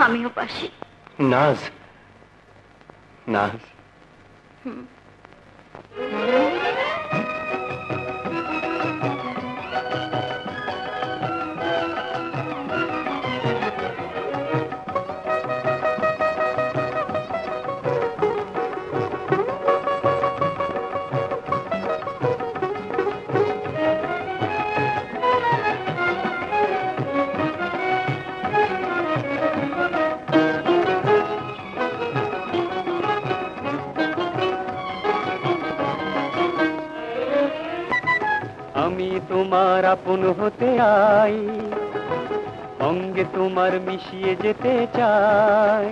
আমিও পাশে। নাজ, নাজ, আমি তোমার আপন হতে আই, অঙ্গে তোমার মিশিয়ে যেতে চাই।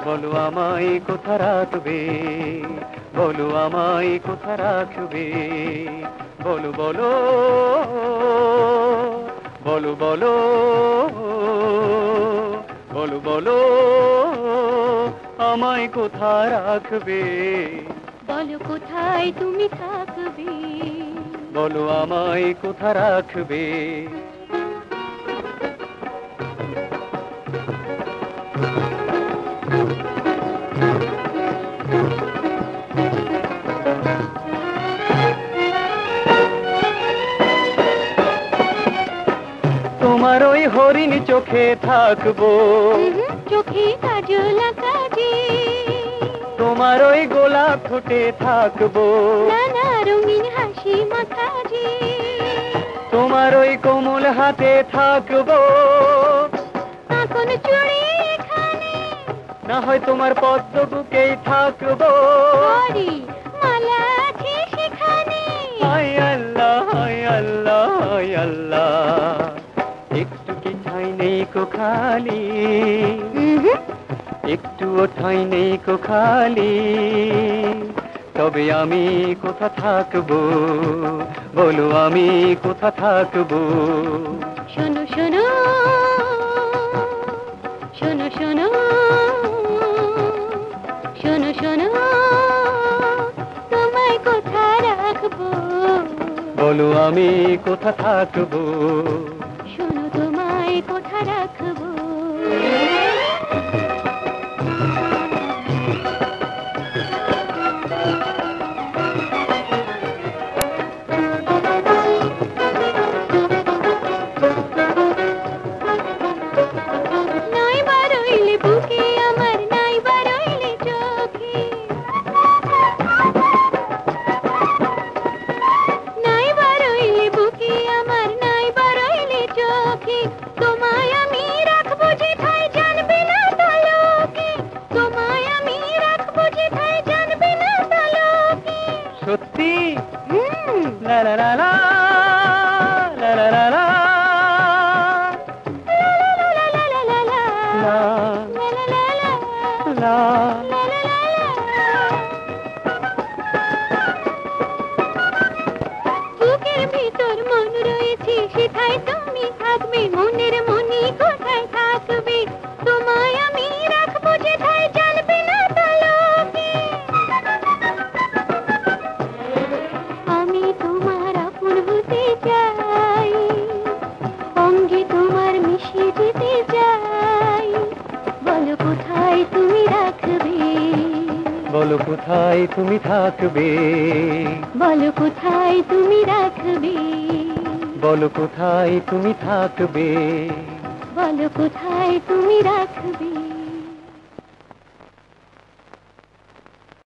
বলো আমায় কোথা রাখবে, বলো আমায় কোথা রাখবে, বলো বলো বলো বলো বলো বলো আমায় কোথা রাখবে, বলো কোথায় তুমি থাকবে, বলো আমায় কোথা রাখবে। তোমার ওই হরিণ চোখে থাকবো, চোখে কাজল কাজে, তোমার ওই গোলাপ ঠোঁটে থাকবো, নানা রঙিন হাসি মাখাজে, তোমার ওই কোমল হাতে থাকবো, এখন চুড়ি এখানে, না হয় তোমার পদ্ম বুকেই থাকবো। হরি মালা আছে সেখানে। হায় আল্লাহ, হায় আল্লাহ, হায় আল্লাহ, একটু কি ঠাঁই নেই কো খালি, একটুও ঠাঁই নেই কো খালি, তবে আমি কোথা থাকবো, বলো আমি কোথা থাকবো। শোনো শোনো শোনো শোনো শোনো শোনো, তোমায় কোথা রাখবো, বলো আমি কোথা থাকবো। শোনো তোমায় কোথা রাখবো। সত্যি? লা লা লা লা লা লা লা লা লা। বুকের ভিতর মন রয়েছে, সেথায় তুমি থাকবে, মনের মনি কোথায় থাকবে, তোমায় আমি রাখবো যেথায় জানবে না তালোকে। আমি তোমার আপন হতে চাই, অঙ্গে তোমার মিশে যেতে চাই, বলো কোথায় তুমি রাখবে, বলো কোথায় তুমি থাকবে, বলো কোথায় তুমি রাখবে, বলো কোথায় তুমি থাকবে, বলো কোথায় তুমি রাখবে।